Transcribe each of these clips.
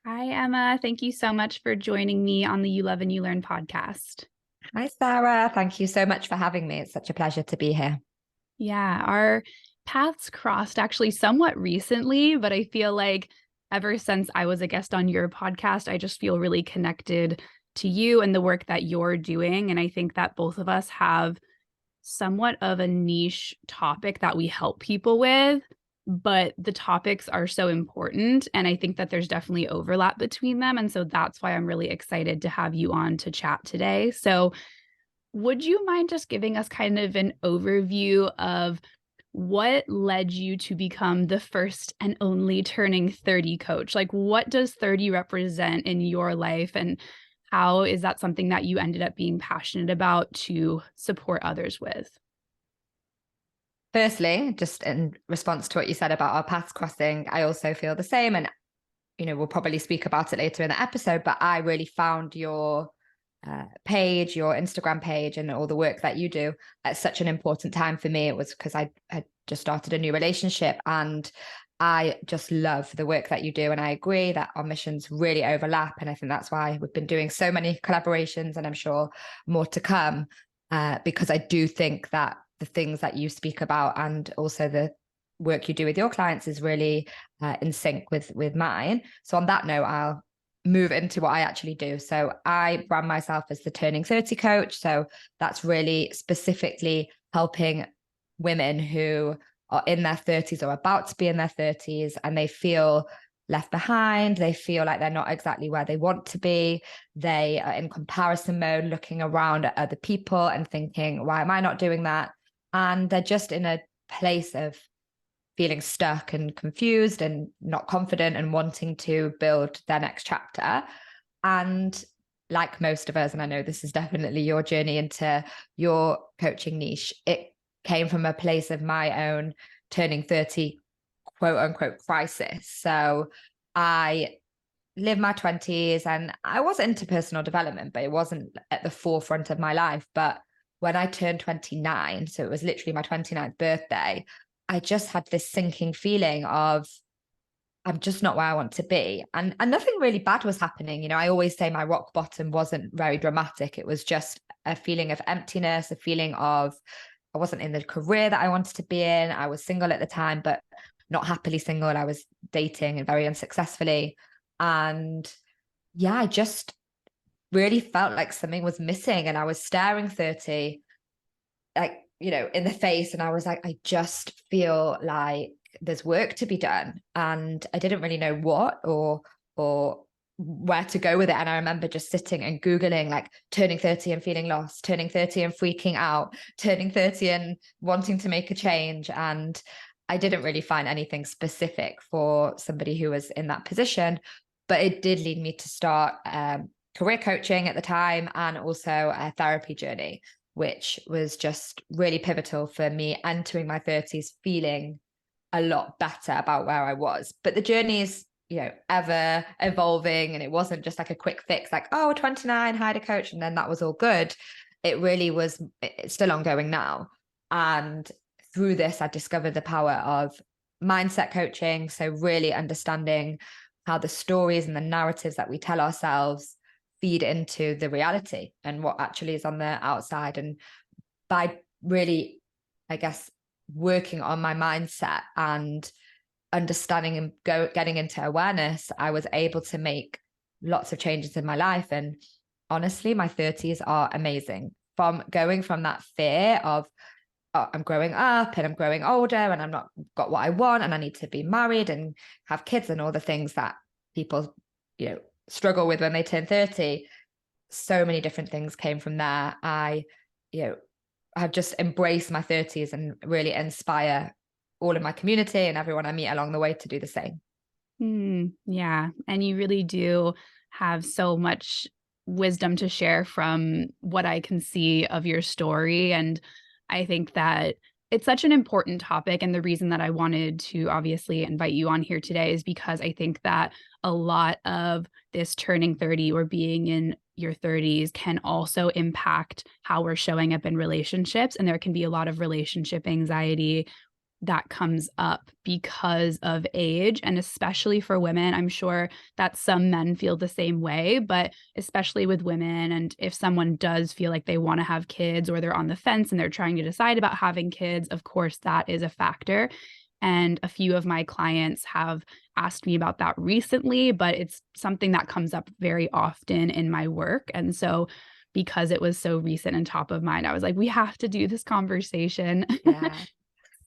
Hi, Emma. Thank you so much for joining me on the You Love and You Learn podcast. Hi, Sarah. Thank you so much for having me. It's such a pleasure to be here. Yeah, our paths crossed actually somewhat recently, but I feel like ever since I was a guest on your podcast, I just feel really connected to you and the work that you're doing. And I think that both of us have somewhat of a niche topic that we help people with, but the topics are so important. And I think that there's definitely overlap between them. And so that's why I'm really excited to have you on to chat today. So, would you mind just giving us kind of an overview of what led you to become the first and only turning 30 coach? Like, what does 30 represent in your life? And how is that something that you ended up being passionate about to support others with? Firstly, just in response to what you said about our paths crossing, I also feel the same. And, we'll probably speak about it later in the episode, but I really found your page, your Instagram page, and all the work that you do at such an important time for me. It was because I had just started a new relationship and I just love the work that you do. And I agree that our missions really overlap. And I think that's why we've been doing so many collaborations and I'm sure more to come, because I do think that the things that you speak about and also the work you do with your clients is really in sync with mine. So on that note, I'll move into what I actually do. So I brand myself as the turning 30 coach. So that's really specifically helping women who are in their 30s or about to be in their 30s and they feel left behind. They feel like they're not exactly where they want to be. They are in comparison mode, looking around at other people and thinking, why am I not doing that? And they're just in a place of feeling stuck and confused and not confident and wanting to build their next chapter. And like most of us, and I know this is definitely your journey into your coaching niche, it came from a place of my own turning 30, quote unquote, crisis. So I lived my 20s and I was into personal development, but it wasn't at the forefront of my life. But when I turned 29, so it was literally my 29th birthday, I just had this sinking feeling of I'm just not where I want to be. And nothing really bad was happening. I always say my rock bottom wasn't very dramatic. It was just a feeling of emptiness, a feeling of I wasn't in the career that I wanted to be in. I was single at the time, but not happily single. I was dating and very unsuccessfully. And yeah, I just really felt like something was missing. And I was staring 30 like, in the face. And I was like, I just feel like there's work to be done. And I didn't really know what or where to go with it. And I remember just sitting and Googling like turning 30 and feeling lost, turning 30 and freaking out, turning 30 and wanting to make a change. And I didn't really find anything specific for somebody who was in that position, but it did lead me to start career coaching at the time and also a therapy journey, which was just really pivotal for me entering my 30s feeling a lot better about where I was. But the journey is, ever evolving. And it wasn't just like a quick fix, like, oh, 29, hired a coach, and then that was all good. It really was, it's still ongoing now. And through this, I discovered the power of mindset coaching. So really understanding how the stories and the narratives that we tell ourselves feed into the reality and what actually is on the outside. And by really, I guess, working on my mindset and understanding and getting into awareness, I was able to make lots of changes in my life. And honestly, my 30s are amazing. From going from that fear of I'm growing up and I'm growing older and I'm not got what I want and I need to be married and have kids and all the things that people, struggle with when they turn 30. So many different things came from there. You know, I've just embraced my 30s and really inspire all of my community and everyone I meet along the way to do the same. Yeah. And you really do have so much wisdom to share from what I can see of your story. And I think that it's such an important topic. And the reason that I wanted to obviously invite you on here today is because I think that a lot of this turning 30 or being in your 30s can also impact how we're showing up in relationships. And there can be a lot of relationship anxiety that comes up because of age, and especially for women. I'm sure that some men feel the same way, but especially with women, and if someone does feel like they want to have kids or they're on the fence and they're trying to decide about having kids, of course that is a factor. And a few of my clients have asked me about that recently, but it's something that comes up very often in my work. And so because it was so recent and top of mind, I was like, we have to do this conversation. Yeah.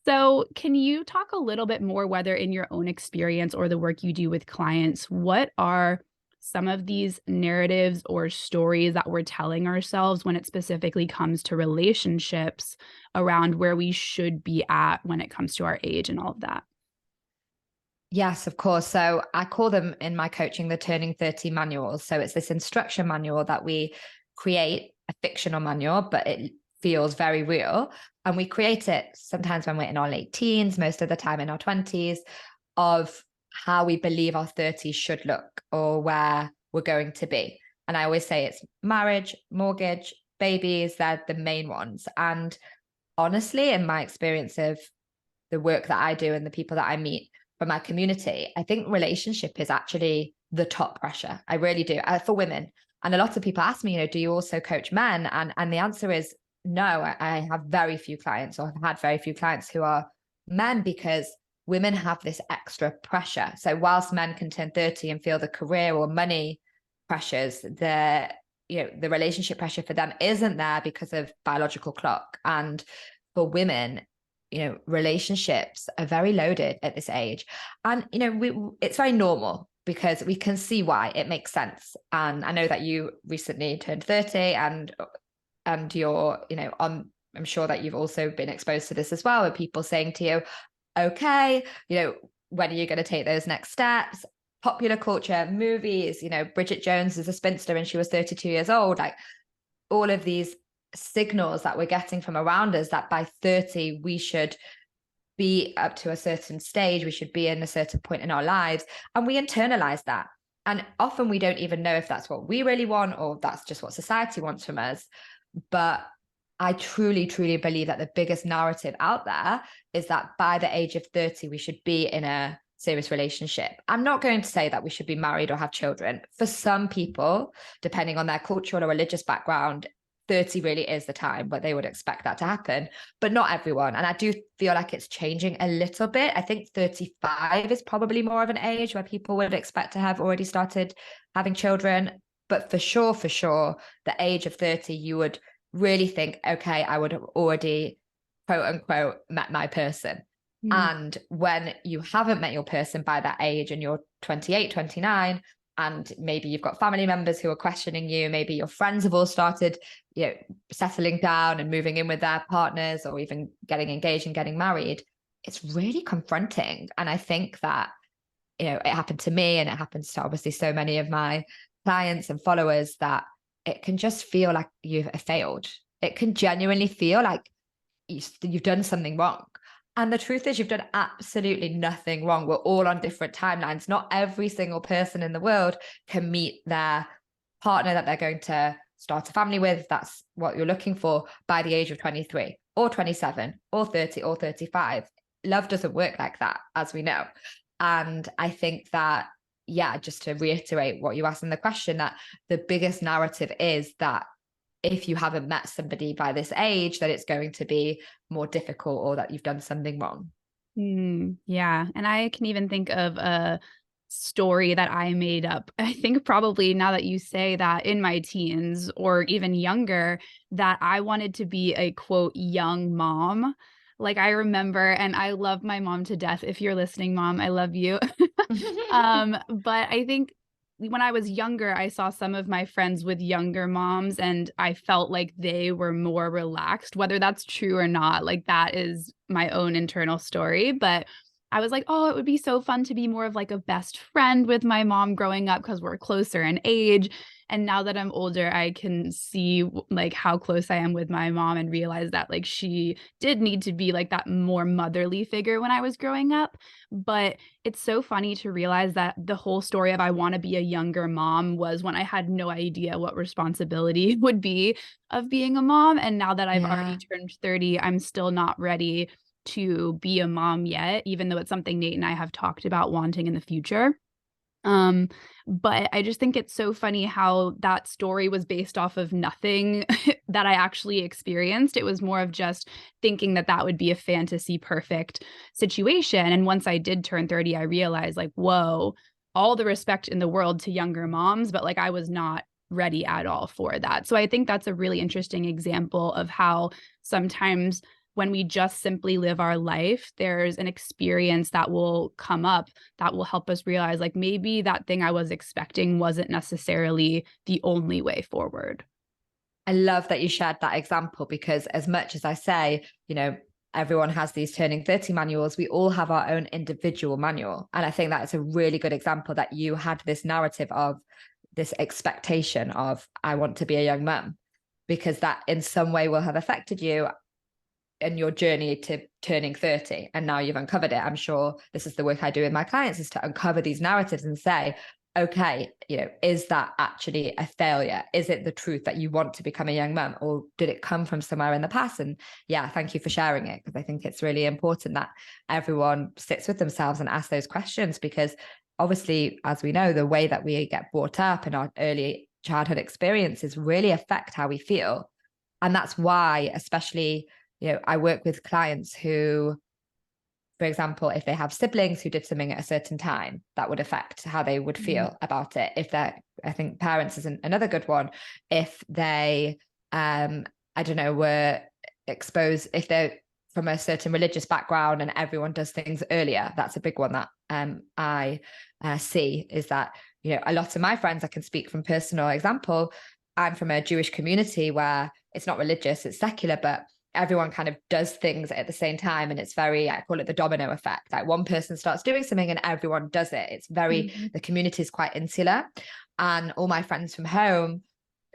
So, can you talk a little bit more, whether in your own experience or the work you do with clients, what are some of these narratives or stories that we're telling ourselves when it specifically comes to relationships around where we should be at when it comes to our age and all of that? Yes, of course. So I call them in my coaching the Turning 30 manuals. So it's this instruction manual that we create, a fictional manual, but it feels very real. And we create it sometimes when we're in our late teens, most of the time in our 20s, of how we believe our 30s should look or where we're going to be. And I always say it's marriage, mortgage, babies, they're the main ones. And honestly, in my experience of the work that I do and the people that I meet from my community, I think relationship is actually the top pressure. I really do, for women. And a lot of people ask me, do you also coach men? And the answer is no. I have very few clients, or have had very few clients who are men, because women have this extra pressure. So whilst men can turn 30 and feel the career or money pressures, the relationship pressure for them isn't there because of biological clock. And for women, relationships are very loaded at this age. And, it's very normal because we can see why. It makes sense. And I know that you recently turned 30, and you're, I'm sure that you've also been exposed to this as well, with people saying to you, okay, when are you going to take those next steps? Popular culture, movies, Bridget Jones is a spinster and she was 32 years old. Like, all of these signals that we're getting from around us that by 30 we should be up to a certain stage, we should be in a certain point in our lives, and we internalize that. And often we don't even know if that's what we really want or that's just what society wants from us. But I truly, truly believe that the biggest narrative out there is that by the age of 30, we should be in a serious relationship. I'm not going to say that we should be married or have children. For some people, depending on their cultural or religious background, 30 really is the time where they would expect that to happen, but not everyone. And I do feel like it's changing a little bit. I think 35 is probably more of an age where people would expect to have already started having children. But for sure, the age of 30, you would really think, okay, I would have already, quote unquote, met my person. And when you haven't met your person by that age and you're 28, 29, and maybe you've got family members who are questioning you, maybe your friends have all started, settling down and moving in with their partners, or even getting engaged and getting married, it's really confronting. And I think that, it happened to me, and it happens to obviously so many of my clients and followers, that it can just feel like you've failed. It can genuinely feel like you've done something wrong. And the truth is, you've done absolutely nothing wrong. We're all on different timelines. Not every single person in the world can meet their partner that they're going to start a family with, if that's what you're looking for, by the age of 23 or 27 or 30 or 35. Love doesn't work like that, as we know. And I think that, just to reiterate what you asked in the question, that the biggest narrative is that if you haven't met somebody by this age, that it's going to be more difficult, or that you've done something wrong. Yeah. And I can even think of a story that I made up. I think probably, now that you say that, in my teens or even younger, that I wanted to be a quote young mom. Like, I remember, and I love my mom to death. If you're listening, mom, I love you. But I think when I was younger, I saw some of my friends with younger moms, and I felt like they were more relaxed. Whether that's true or not, like, that is my own internal story. But I was like, oh, it would be so fun to be more of like a best friend with my mom growing up because we're closer in age. And now that I'm older, I can see like how close I am with my mom, and realize that like she did need to be like that more motherly figure when I was growing up. But it's so funny to realize that the whole story of I want to be a younger mom was when I had no idea what responsibility would be of being a mom. And now that I've already Yeah. turned 30, I'm still not ready to be a mom yet, even though it's something Nate and I have talked about wanting in the future. Um, but I just think it's so funny how that story was based off of nothing that I actually experienced. It was more of just thinking that that would be a fantasy perfect situation. And once I did turn 30, I realized like, whoa, all the respect in the world to younger moms, but like I was not ready at all for that. So I think that's a really interesting example of how sometimes when we just simply live our life, there's an experience that will come up that will help us realize like maybe that thing I was expecting wasn't necessarily the only way forward. I love that you shared that example, because as much as I say, everyone has these turning 30 manuals, we all have our own individual manual. And I think that's a really good example that you had this narrative of this expectation of, I want to be a young mum, because that in some way will have affected you in your journey to turning 30. And now you've uncovered it. I'm sure this is the work I do with my clients, is to uncover these narratives and say, okay, is that actually a failure? Is it the truth that you want to become a young mum, or did it come from somewhere in the past? And yeah, thank you for sharing it, because I think it's really important that everyone sits with themselves and asks those questions, because obviously, as we know, the way that we get brought up in our early childhood experiences really affect how we feel. And that's why, especially, I work with clients who, for example, if they have siblings who did something at a certain time, that would affect how they would feel about it. If they're, I think parents is another good one. If they, I don't know, were exposed, if they're from a certain religious background and everyone does things earlier, that's a big one that I see, is that, a lot of my friends, I can speak from personal example, I'm from a Jewish community where it's not religious, it's secular, but everyone kind of does things at the same time. And it's very, I call it the domino effect. Like one person starts doing something and everyone does it. It's very, the community is quite insular. And all my friends from home,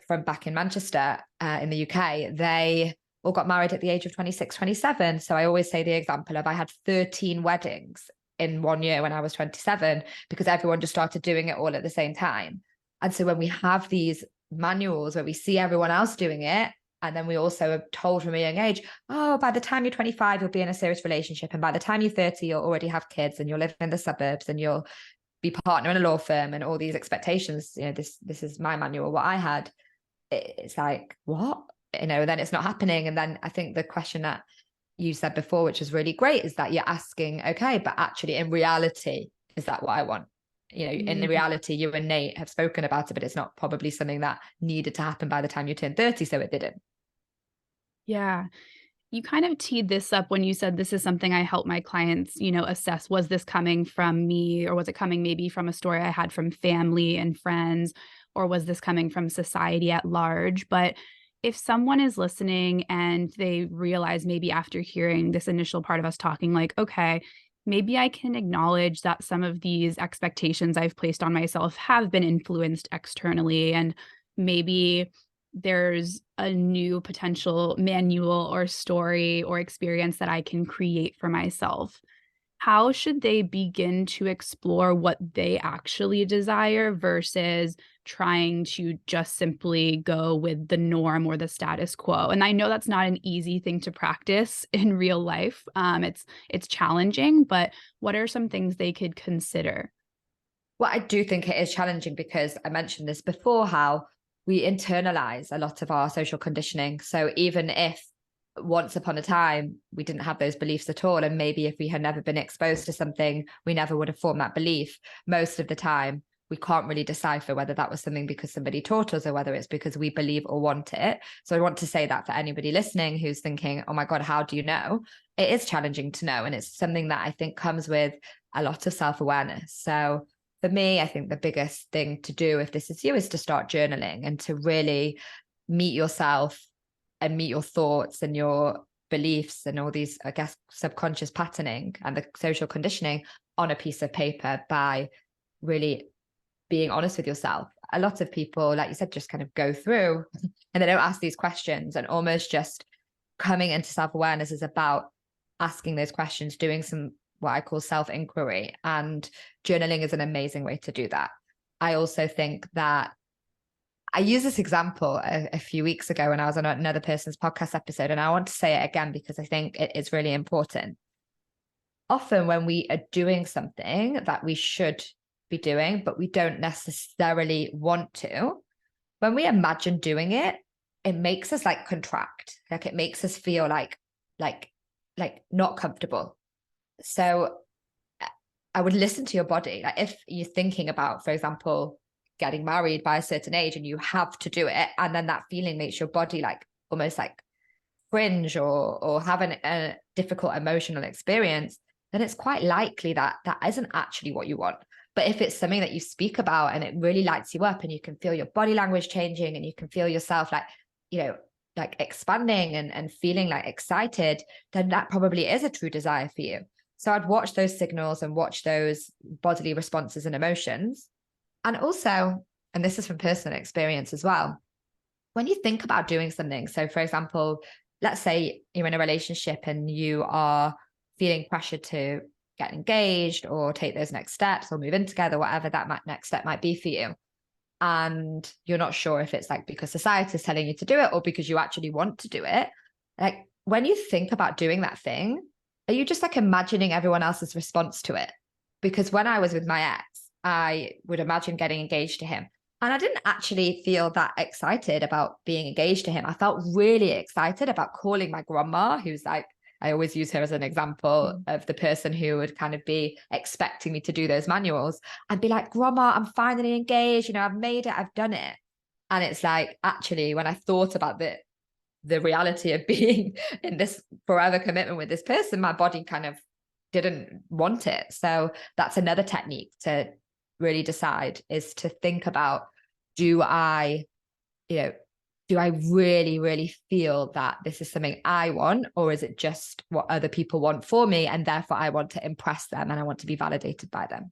from back in Manchester, in the UK, they all got married at the age of 26, 27. So I always say the example of, I had 13 weddings in 1 year when I was 27, because everyone just started doing it all at the same time. And so when we have these manuals where we see everyone else doing it, and then we also are told from a young age, oh, by the time you're 25, you'll be in a serious relationship. And by the time you're 30, you'll already have kids and you'll live in the suburbs and you'll be partner in a law firm, and all these expectations. This is my manual, what I had. It's like, what? Then it's not happening. And then I think the question that you said before, which is really great, is that you're asking, okay, but actually in reality, is that what I want? In reality, you and Nate have spoken about it, but it's not probably something that needed to happen by the time you turned 30. So it didn't. Yeah. You kind of teed this up when you said this is something I help my clients, assess. Was this coming from me, or was it coming maybe from a story I had from family and friends, or was this coming from society at large? But if someone is listening and they realize maybe after hearing this initial part of us talking, like, okay, maybe I can acknowledge that some of these expectations I've placed on myself have been influenced externally, and maybe there's a new potential manual or story or experience that I can create for myself. How should they begin to explore what they actually desire versus trying to just simply go with the norm or the status quo? And I know that's not an easy thing to practice in real life. It's challenging, but what are some things they could consider? Well, I do think it is challenging, because I mentioned this before, how we internalize a lot of our social conditioning. So even if once upon a time we didn't have those beliefs at all, and maybe if we had never been exposed to something, we never would have formed that belief, most of the time we can't really decipher whether that was something because somebody taught us, or whether it's because we believe or want it. So I want to say that for anybody listening who's thinking, oh my God, how do you know? It is challenging to know. And it's something that I think comes with a lot of self-awareness. So for me, I think the biggest thing to do, if this is you, is to start journaling and to really meet yourself and meet your thoughts and your beliefs and all these, I guess, subconscious patterning and the social conditioning on a piece of paper, by really being honest with yourself. A lot of people, like you said, just kind of go through and they don't ask these questions, and almost just coming into self-awareness is about asking those questions, doing some what I call self-inquiry, and journaling is an amazing way to do that. I also think that I used this example a few weeks ago when I was on another person's podcast episode, and I want to say it again because I think it is really important. often when we are doing something that we should be doing, but we don't necessarily want to, when we imagine doing it, it makes us like contract. Like it makes us feel like not comfortable. So I would listen to your body. Like if you're thinking about, for example, getting married by a certain age and you have to do it, and then that feeling makes your body like almost like cringe or have a difficult emotional experience, then it's quite likely that that isn't actually what you want. But if it's something that you speak about and it really lights you up and you can feel your body language changing and you can feel yourself like, like expanding and feeling like excited, then that probably is a true desire for you. So I'd watch those signals and watch those bodily responses and emotions. And also, and this is from personal experience as well, when you think about doing something, so for example, let's say you're in a relationship and you are feeling pressure to get engaged or take those next steps or move in together, whatever that next step might be for you. And you're not sure if it's like because society is telling you to do it or because you actually want to do it. Like when you think about doing that thing, are you just like imagining everyone else's response to it? Because when I was with my ex, I would imagine getting engaged to him. And I didn't actually feel that excited about being engaged to him. I felt really excited about calling my grandma, who's like, I always use her as an example of the person who would kind of be expecting me to do those manuals. I'd be like, Grandma, I'm finally engaged. I've made it. I've done it. And it's like, actually, when I thought about the reality of being in this forever commitment with this person, my body kind of didn't want it. So that's another technique to really decide, is to think about, do I really, really feel that this is something I want, or is it just what other people want for me? And therefore I want to impress them and I want to be validated by them.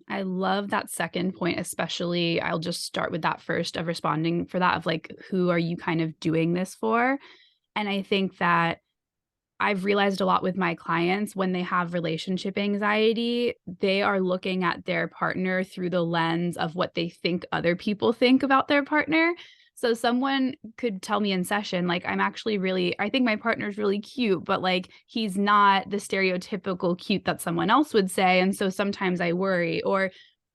I love that second point, especially. I'll just start with that first of responding for that of like, who are you kind of doing this for? And I think that I've realized a lot with my clients when they have relationship anxiety, they are looking at their partner through the lens of what they think other people think about their partner. So someone could tell me in session, like, I think my partner's really cute, but like, he's not the stereotypical cute that someone else would say. And so sometimes I worry, or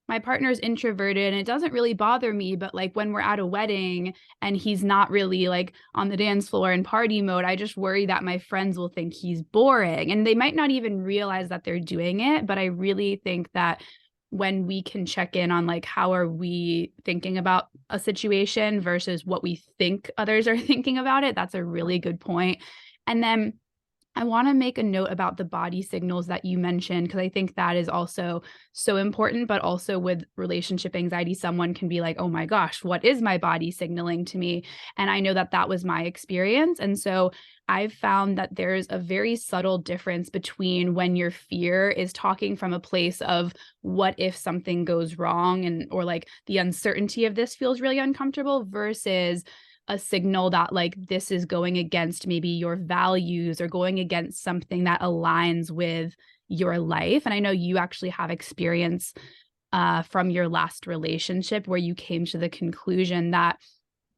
my partner's introverted and it doesn't really bother me, but like when we're at a wedding and he's not really like on the dance floor in party mode, I just worry that my friends will think he's boring. And they might not even realize that they're doing it, but I really think that when we can check in on like how are we thinking about a situation versus what we think others are thinking about it, that's a really good point. And then I want to make a note about the body signals that you mentioned, because I think that is also so important. But also with relationship anxiety, someone can be like, oh my gosh, what is my body signaling to me? And I know that that was my experience. And so I've found that there's a very subtle difference between when your fear is talking from a place of what if something goes wrong, and or like the uncertainty of this feels really uncomfortable, versus a signal that like this is going against maybe your values or going against something that aligns with your life. And I know you actually have experience from your last relationship where you came to the conclusion that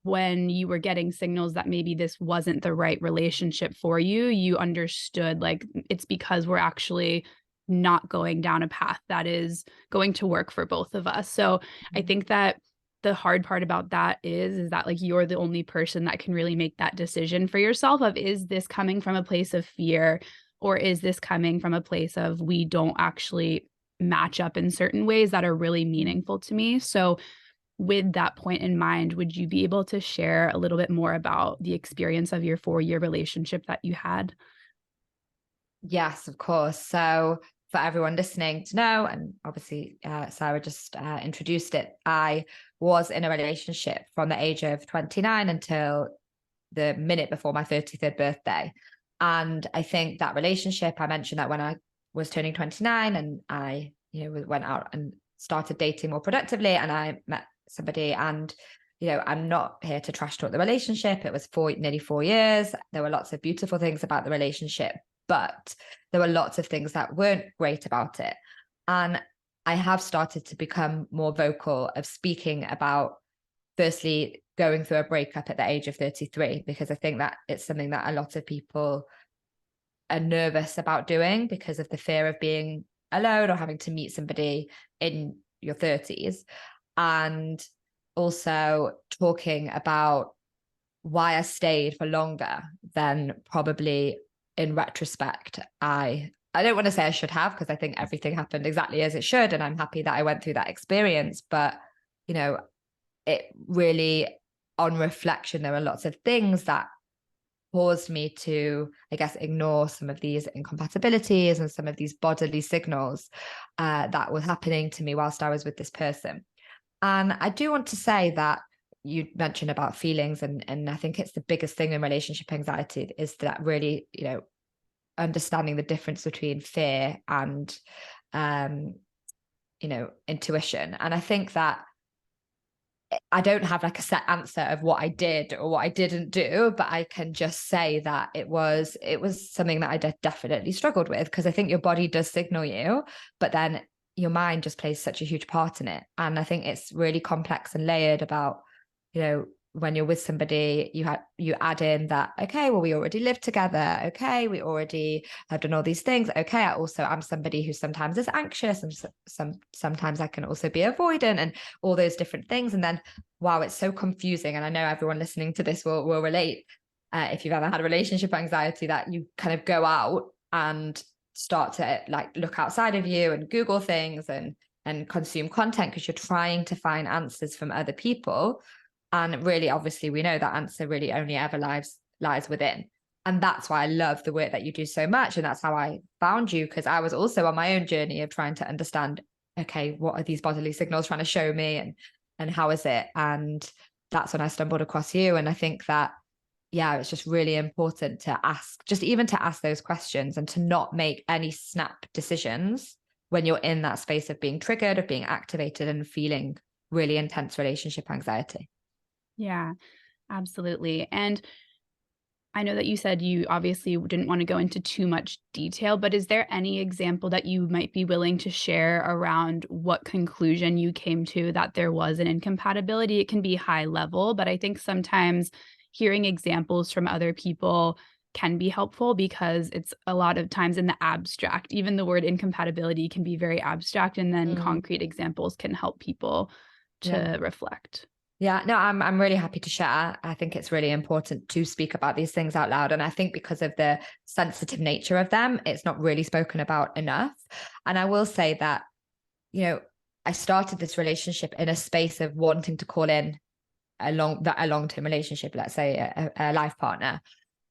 when you were getting signals that maybe this wasn't the right relationship for you, you understood like it's because we're actually not going down a path that is going to work for both of us. So I think that the hard part about that is that like you're the only person that can really make that decision for yourself of, is this coming from a place of fear, or is this coming from a place of we don't actually match up in certain ways that are really meaningful to me. So with that point in mind, would you be able to share a little bit more about the experience of your 4-year relationship that you had? Yes, of course. So for everyone listening to know, and obviously Sarah just introduced it, I was in a relationship from the age of 29 until the minute before my 33rd birthday. And I think that relationship, I mentioned that when I was turning 29 and I, went out and started dating more productively and I met somebody, and I'm not here to trash talk the relationship. It was nearly 4 years. There were lots of beautiful things about the relationship, but there were lots of things that weren't great about it. And I have started to become more vocal of speaking about, firstly, going through a breakup at the age of 33, because I think that it's something that a lot of people are nervous about doing because of the fear of being alone or having to meet somebody in your 30s. And also talking about why I stayed for longer than probably in retrospect I don't want to say I should have, because I think everything happened exactly as it should, and I'm happy that I went through that experience. But it really, on reflection, there are lots of things that caused me to, I guess, ignore some of these incompatibilities and some of these bodily signals that were happening to me whilst I was with this person. And I do want to say that you mentioned about feelings, and I think it's the biggest thing in relationship anxiety is that really, understanding the difference between fear and, intuition. And I think that I don't have like a set answer of what I did or what I didn't do, but I can just say that it was something that I definitely struggled with, because I think your body does signal you, but then your mind just plays such a huge part in it. And I think it's really complex and layered about, when you're with somebody, you add in that, okay, well, we already live together. Okay, we already have done all these things. Okay, I'm somebody who sometimes is anxious, and sometimes I can also be avoidant, and all those different things. And then, wow, it's so confusing. And I know everyone listening to this will relate. If you've ever had a relationship anxiety, that you kind of go out and start to like look outside of you and Google things and consume content because you're trying to find answers from other people. And really, obviously, we know that answer really only ever lies within. And that's why I love the work that you do so much. And that's how I found you, because I was also on my own journey of trying to understand, okay, what are these bodily signals trying to show me, and how is it? And that's when I stumbled across you. And I think that, yeah, it's just really important to ask, just even to ask those questions, and to not make any snap decisions when you're in that space of being triggered, of being activated, and feeling really intense relationship anxiety. Yeah, absolutely. And I know that you said you obviously didn't want to go into too much detail, but is there any example that you might be willing to share around what conclusion you came to that there was an incompatibility? It can be high level, but I think sometimes hearing examples from other people can be helpful, because it's a lot of times in the abstract. Even the word incompatibility can be very abstract, and then concrete examples can help people to reflect. Yeah, no, I'm really happy to share. I think it's really important to speak about these things out loud. And I think because of the sensitive nature of them, it's not really spoken about enough. And I will say that, I started this relationship in a space of wanting to call in a long-term relationship, let's say a life partner.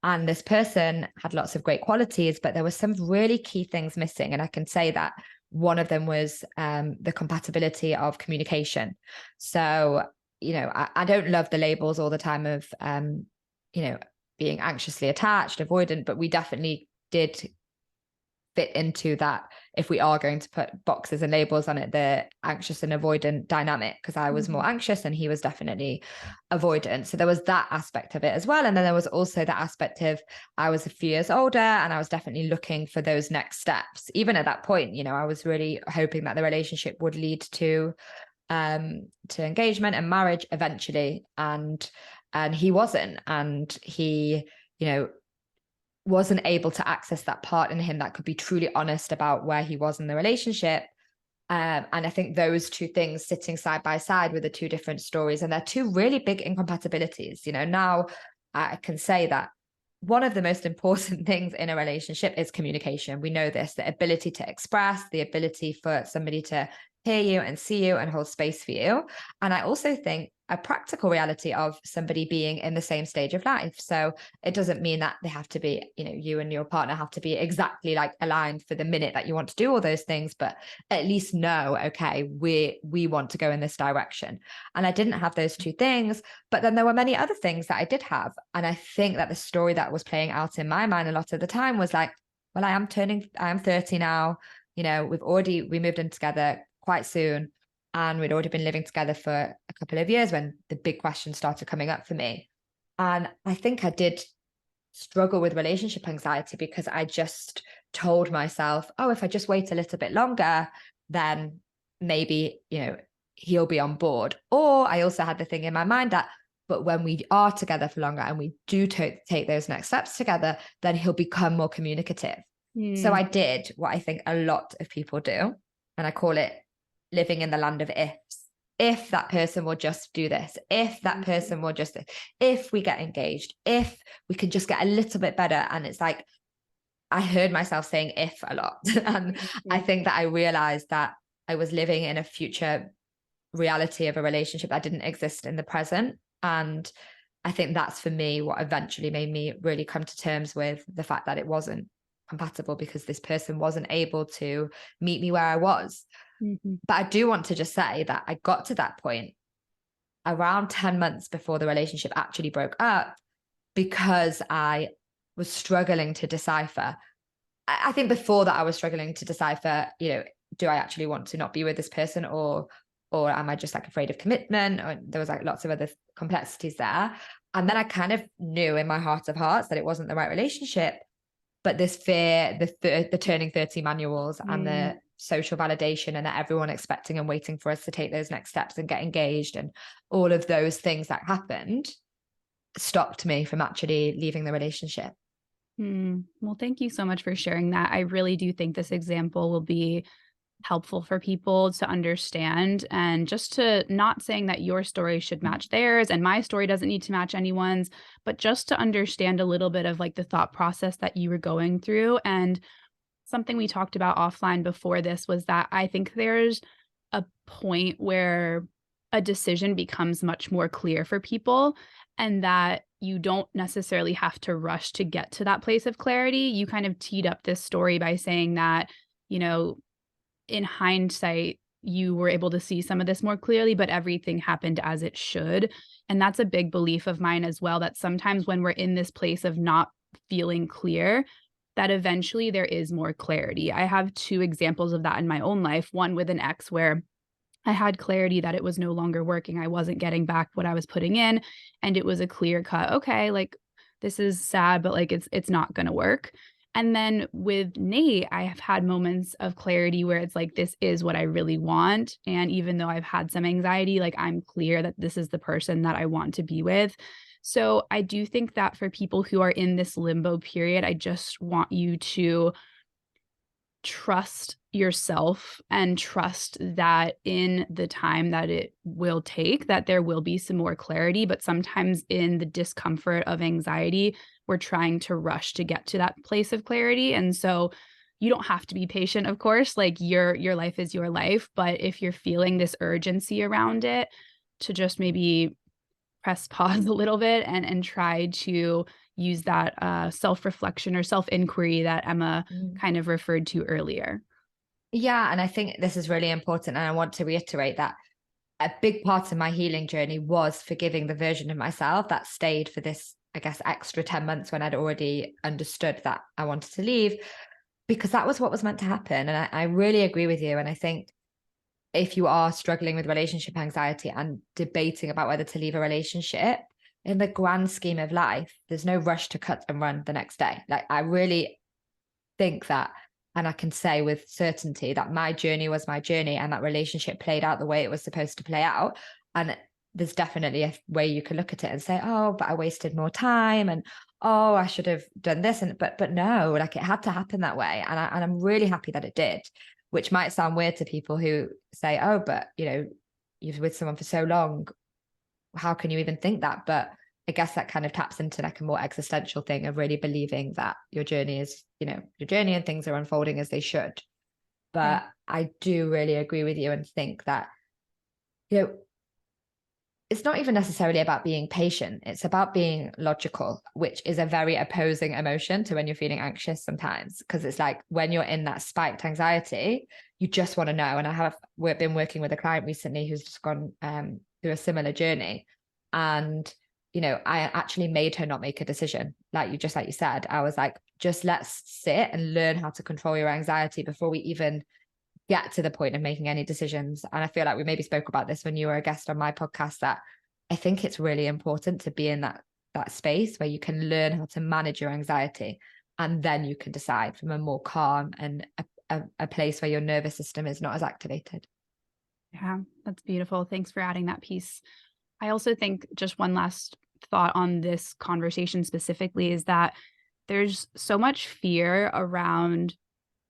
And this person had lots of great qualities, but there were some really key things missing. And I can say that one of them was the compatibility of communication. So, I don't love the labels all the time of, being anxiously attached, avoidant, but we definitely did fit into that. If we are going to put boxes and labels on it, the anxious and avoidant dynamic, because I was more anxious and he was definitely avoidant. So there was that aspect of it as well. And then there was also the aspect of, I was a few years older and I was definitely looking for those next steps. Even at that point, I was really hoping that the relationship would lead to engagement and marriage eventually. And he wasn't. And he, wasn't able to access that part in him that could be truly honest about where he was in the relationship. And I think those two things sitting side by side were the two different stories. And they're two really big incompatibilities. Now I can say that one of the most important things in a relationship is communication. We know this, the ability to express, the ability for somebody to hear you and see you and hold space for you. And I also think a practical reality of somebody being in the same stage of life. So it doesn't mean that they have to be, you and your partner have to be exactly like aligned for the minute that you want to do all those things, but at least know, okay, we want to go in this direction. And I didn't have those two things, but then there were many other things that I did have. And I think that the story that was playing out in my mind a lot of the time was like, well, I am 30 now. We moved in together quite soon. And we'd already been living together for a couple of years when the big questions started coming up for me. And I think I did struggle with relationship anxiety because I just told myself, oh, if I just wait a little bit longer, then maybe, he'll be on board. Or I also had the thing in my mind that, But when we are together for longer and we do take those next steps together, then he'll become more communicative. So I did what I think a lot of people do, and I call it living in the land of ifs. If that person will just do this, if that person will just, if we get engaged, if we can just get a little bit better. And it's like, I heard myself saying if a lot. And I think that I realized that I was living in a future reality of a relationship that didn't exist in the present. And I think that's for me what eventually made me really come to terms with the fact that it wasn't compatible, because this person wasn't able to meet me where I was. But I do want to just say that I got to that point around 10 months before the relationship actually broke up, because I was struggling to decipher. I think before that I was struggling to decipher, do I actually want to not be with this person, or am I just like afraid of commitment? Or there was like lots of other complexities there. And then I kind of knew in my heart of hearts that it wasn't the right relationship. But this fear, the turning 30 manuals and the social validation, and that everyone expecting and waiting for us to take those next steps and get engaged, and all of those things that happened stopped me from actually leaving the relationship. Well, thank you so much for sharing that. I really do think this example will be helpful for people to understand, and just to not saying that your story should match theirs and my story doesn't need to match anyone's, but just to understand a little bit of like the thought process that you were going through. And something we talked about offline before this was that I think there's a point where a decision becomes much more clear for people, and that you don't necessarily have to rush to get to that place of clarity. You kind of teed up this story by saying that, you know, in hindsight, you were able to see some of this more clearly, but everything happened as it should. And that's a big belief of mine as well, that sometimes when we're in this place of not feeling clear, that eventually there is more clarity. I have two examples of that in my own life. One with an ex where I had clarity that it was no longer working. I wasn't getting back what I was putting in. And it was a clear cut, okay, like this is sad, but like it's not gonna work. And then with Nate, I have had moments of clarity where it's like, this is what I really want. And even though I've had some anxiety, like I'm clear that this is the person that I want to be with. So I do think that for people who are in this limbo period, I just want you to trust yourself and trust that in the time that it will take, that there will be some more clarity. But sometimes in the discomfort of anxiety, we're trying to rush to get to that place of clarity. And so you don't have to be patient, of course, like your life is your life. But if you're feeling this urgency around it, to just maybe press pause a little bit and try to use that self-reflection or self-inquiry that Emma kind of referred to earlier. Yeah. And I think this is really important. And I want to reiterate that a big part of my healing journey was forgiving the version of myself that stayed for this, I guess, extra 10 months when I'd already understood that I wanted to leave, because that was what was meant to happen. And I really agree with you. And I think if you are struggling with relationship anxiety and debating about whether to leave a relationship, in the grand scheme of life, there's no rush to cut and run the next day. Like, I really think that, and I can say with certainty that my journey was my journey, and that relationship played out the way it was supposed to play out. And there's definitely a way you can look at it and say, oh, but I wasted more time, and oh, I should have done this. And but no, like, it had to happen that way. And I'm really happy that it did, which might sound weird to people who say, oh, but you're with someone for so long, how can you even think that? But I guess that kind of taps into like a more existential thing of really believing that your journey is, your journey, and things are unfolding as they should. But I do really agree with you and think that, it's not even necessarily about being patient. It's about being logical, which is a very opposing emotion to when you're feeling anxious sometimes. Because it's like when you're in that spiked anxiety, you just want to know. And we've been working with a client recently who's just gone through a similar journey. And, I actually made her not make a decision. Like you said, I was like, just let's sit and learn how to control your anxiety before we even get to the point of making any decisions. And I feel like we maybe spoke about this when you were a guest on my podcast, that I think it's really important to be in that space where you can learn how to manage your anxiety, and then you can decide from a more calm and a place where your nervous system is not as activated. Yeah, that's beautiful. Thanks for adding that piece. I also think just one last thought on this conversation specifically is that there's so much fear around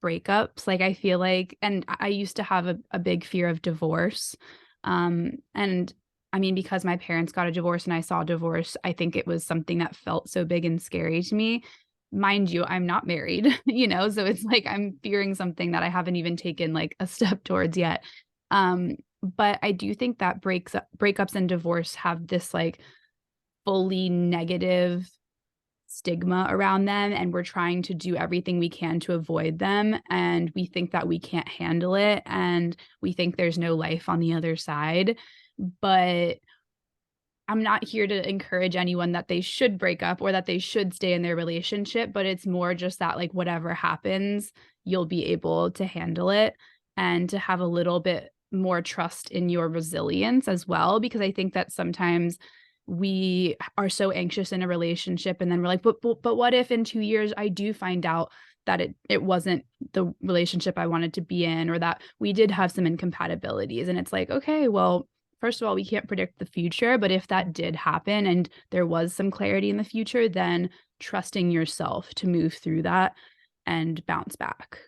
breakups. Like I feel like, and I used to have a big fear of divorce. And I mean, because my parents got a divorce and I saw divorce, I think it was something that felt so big and scary to me. Mind you, I'm not married, so it's like I'm fearing something that I haven't even taken like a step towards yet. But I do think that breakups and divorce have this like fully negative stigma around them, and we're trying to do everything we can to avoid them, and we think that we can't handle it, and we think there's no life on the other side. But I'm not here to encourage anyone that they should break up or that they should stay in their relationship, but it's more just that like whatever happens, you'll be able to handle it and to have a little bit more trust in your resilience as well. Because I think that sometimes we are so anxious in a relationship and then we're like, but what if in 2 years I do find out that it wasn't the relationship I wanted to be in, or that we did have some incompatibilities. And it's like, okay, well, first of all, we can't predict the future, but if that did happen and there was some clarity in the future, then trusting yourself to move through that and bounce back.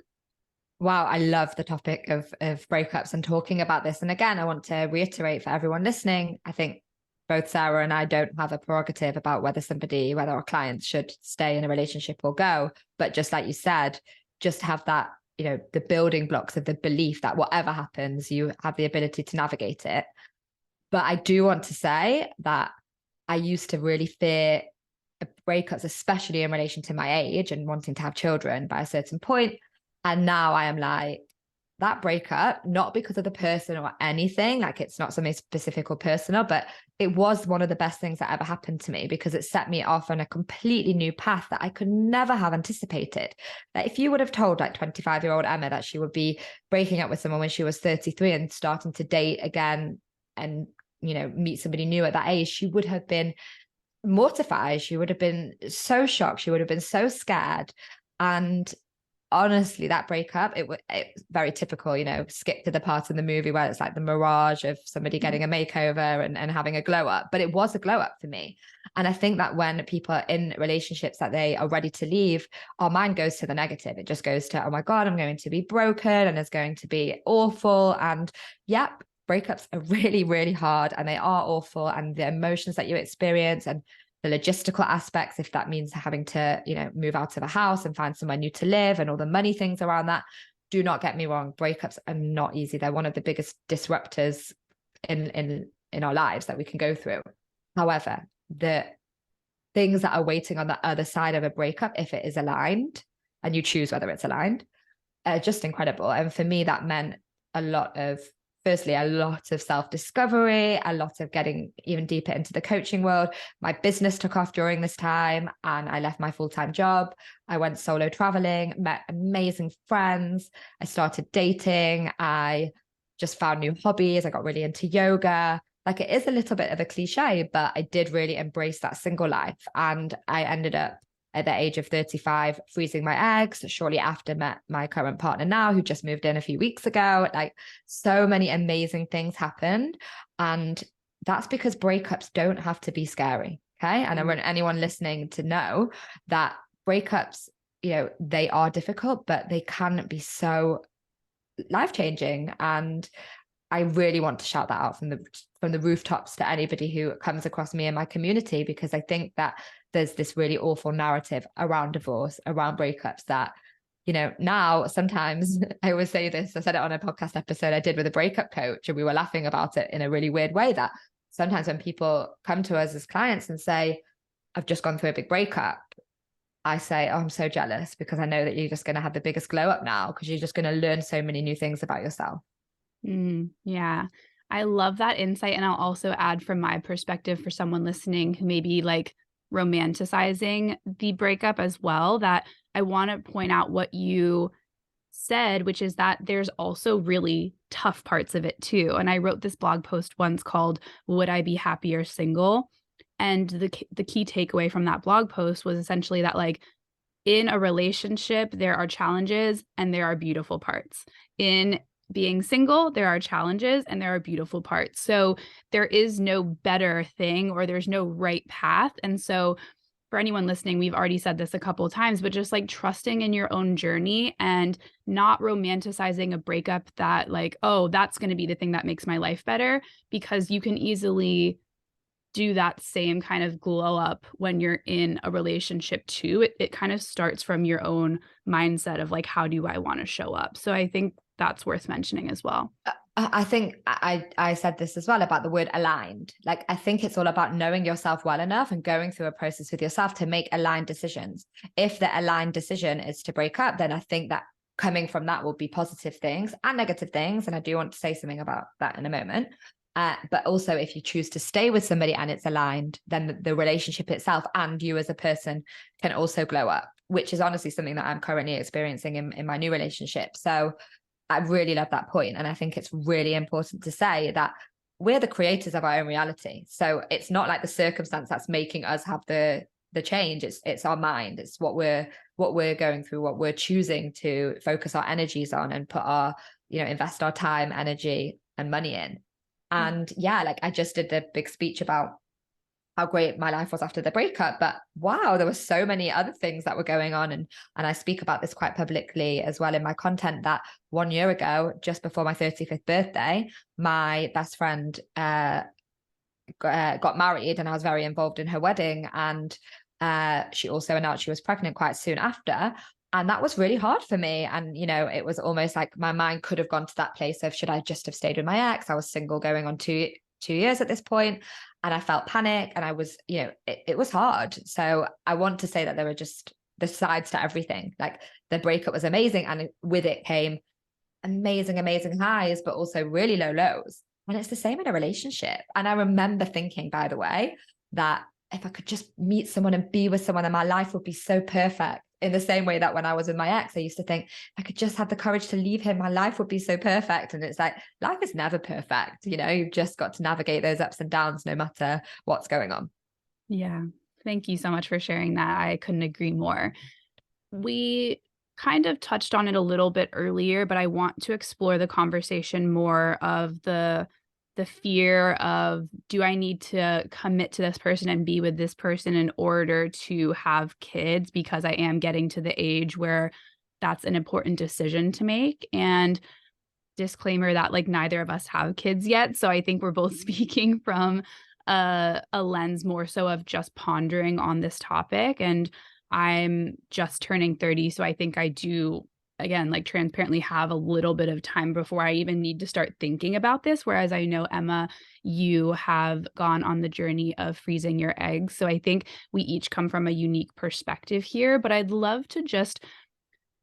Wow, I love the topic of breakups and talking about this. And again, I want to reiterate for everyone listening, I think both Sarah and I don't have a prerogative about whether our clients should stay in a relationship or go. But just like you said, just have that, the building blocks of the belief that whatever happens, you have the ability to navigate it. But I do want to say that I used to really fear breakups, especially in relation to my age and wanting to have children by a certain point. And now I am like, that breakup, not because of the person or anything, like it's not something specific or personal, but it was one of the best things that ever happened to me because it set me off on a completely new path that I could never have anticipated. Like if you would have told like 25-year-old Emma that she would be breaking up with someone when she was 33 and starting to date again and, meet somebody new at that age, she would have been mortified. She would have been so shocked. She would have been so scared. And honestly, that breakup, it was very typical, skip to the part in the movie where it's like the mirage of somebody getting a makeover and having a glow up. But it was a glow up for me. And I think that when people are in relationships that they are ready to leave, our mind goes to the negative. It just goes to, oh my God, I'm going to be broken and it's going to be awful. And yep, breakups are really, really hard and they are awful. And the emotions that you experience and the logistical aspects, if that means having to, move out of a house and find somewhere new to live and all the money things around that. Do not get me wrong. Breakups are not easy. They're one of the biggest disruptors in our lives that we can go through. However, the things that are waiting on the other side of a breakup, if it is aligned and you choose whether it's aligned, are just incredible. And for me, that meant firstly, a lot of self-discovery, a lot of getting even deeper into the coaching world. My business took off during this time and I left my full-time job. I went solo traveling, met amazing friends. I started dating. I just found new hobbies. I got really into yoga. Like it is a little bit of a cliche, but I did really embrace that single life. And I ended up at the age of 35, freezing my eggs. Shortly after, met my current partner now, who just moved in a few weeks ago. Like so many amazing things happened. And that's because breakups don't have to be scary. Okay. And I want anyone listening to know that breakups, they are difficult, but they can be so life-changing. And I really want to shout that out from the rooftops to anybody who comes across me in my community, because I think that there's this really awful narrative around divorce, around breakups that, now sometimes I always say this, I said it on a podcast episode I did with a breakup coach, and we were laughing about it in a really weird way, that sometimes when people come to us as clients and say, I've just gone through a big breakup, I say, oh, I'm so jealous because I know that you're just going to have the biggest glow up now because you're just going to learn so many new things about yourself. Yeah, I love that insight. And I'll also add from my perspective for someone listening who may be like romanticizing the breakup as well, that I want to point out what you said, which is that there's also really tough parts of it too. And I wrote this blog post once called "Would I Be Happier Single?" And the key takeaway from that blog post was essentially that like in a relationship, there are challenges and there are beautiful parts. In being single, there are challenges and there are beautiful parts. So there is no better thing or there's no right path. And so for anyone listening, we've already said this a couple of times, but just like trusting in your own journey and not romanticizing a breakup that like, oh, that's going to be the thing that makes my life better, because you can easily do that same kind of glow up when you're in a relationship too. It kind of starts from your own mindset of like, how do I want to show up? So I think that's worth mentioning as well. I think I said this as well about the word aligned. Like, I think it's all about knowing yourself well enough and going through a process with yourself to make aligned decisions. If the aligned decision is to break up, then I think that coming from that will be positive things and negative things. And I do want to say something about that in a moment. But also, if you choose to stay with somebody and it's aligned, then the relationship itself and you as a person can also glow up, which is honestly something that I'm currently experiencing in my new relationship. So I really love that point. And I think it's really important to say that we're the creators of our own reality. So it's not like the circumstance that's making us have the change. It's our mind. It's what we're going through, what we're choosing to focus our energies on and put our, invest our time, energy, and money in. And yeah, like I just did the big speech about how great my life was after the breakup, but wow, there were so many other things that were going on. And I speak about this quite publicly as well in my content, that 1 year ago, just before my 35th birthday, my best friend got married, and I was very involved in her wedding. And she also announced she was pregnant quite soon after. And that was really hard for me. And, it was almost like my mind could have gone to that place of, should I just have stayed with my ex? I was single going on two years at this point, and I felt panic, and I was, it was hard. So I want to say that there were just the sides to everything. Like, the breakup was amazing, and with it came amazing, amazing highs, but also really low lows. And it's the same in a relationship. And I remember thinking, by the way, that if I could just meet someone and be with someone, then my life would be so perfect. In the same way that when I was with my ex, I used to think, if I could just have the courage to leave him, my life would be so perfect. And it's like, life is never perfect. You've just got to navigate those ups and downs no matter what's going on. Yeah. Thank you so much for sharing that. I couldn't agree more. We kind of touched on it a little bit earlier, but I want to explore the conversation more of the fear of, do I need to commit to this person and be with this person in order to have kids, because I am getting to the age where that's an important decision to make. And disclaimer that like neither of us have kids yet, so I think we're both speaking from a lens more so of just pondering on this topic. And I'm just turning 30, so I think I do, again, like transparently have a little bit of time before I even need to start thinking about this. Whereas I know, Emma, you have gone on the journey of freezing your eggs. So I think we each come from a unique perspective here. But I'd love to just,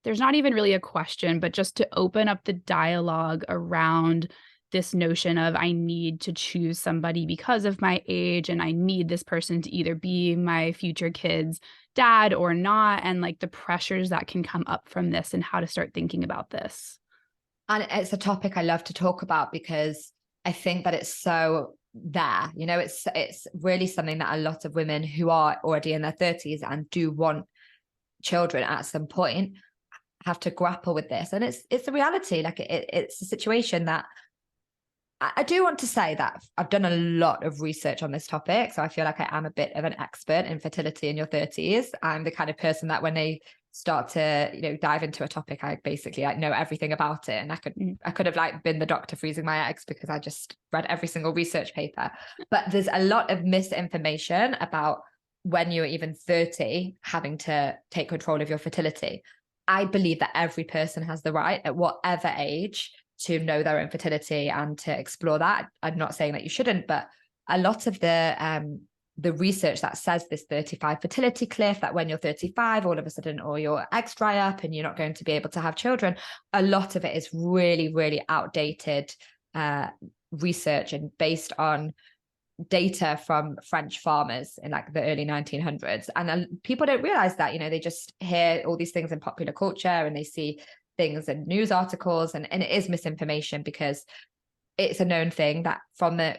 there's not even really a question, but just to open up the dialogue around this notion of, I need to choose somebody because of my age, and I need this person to either be my future kid's dad or not, and like the pressures that can come up from this and how to start thinking about this. And it's a topic I love to talk about because I think that it's so there. It's really something that a lot of women who are already in their 30s and do want children at some point have to grapple with this. And it's the reality. Like, it's a situation that I do want to say that I've done a lot of research on this topic. So I feel like I am a bit of an expert in fertility in your 30s. I'm the kind of person that when they start to, dive into a topic, I basically know everything about it. And I could have like been the doctor freezing my eggs because I just read every single research paper. But there's a lot of misinformation about when you're even 30, having to take control of your fertility. I believe that every person has the right at whatever age to know their own fertility and to explore that. I'm not saying that you shouldn't, but a lot of the research that says this 35 fertility cliff, that when you're 35, all of a sudden all your eggs dry up and you're not going to be able to have children, a lot of it is really, really outdated research and based on data from French farmers in like the early 1900s. And people don't realize that, they just hear all these things in popular culture and they see things in news articles, and it is misinformation, because it's a known thing that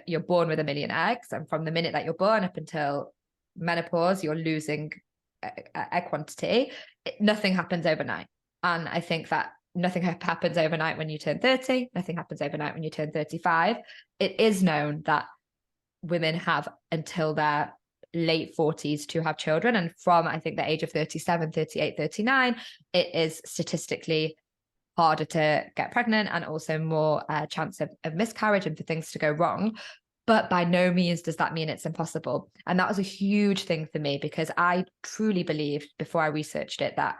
you're born with 1 million eggs, and from the minute that you're born up until menopause, you're losing egg quantity. Nothing happens overnight. And I think that nothing happens overnight when you turn 30. Nothing happens overnight when you turn 35. It is known that women have until their late 40s to have children. And from, I think, the age of 37, 38, 39, it is statistically harder to get pregnant and also more chance of miscarriage and for things to go wrong. But by no means does that mean it's impossible. And that was a huge thing for me, because I truly believed before I researched it that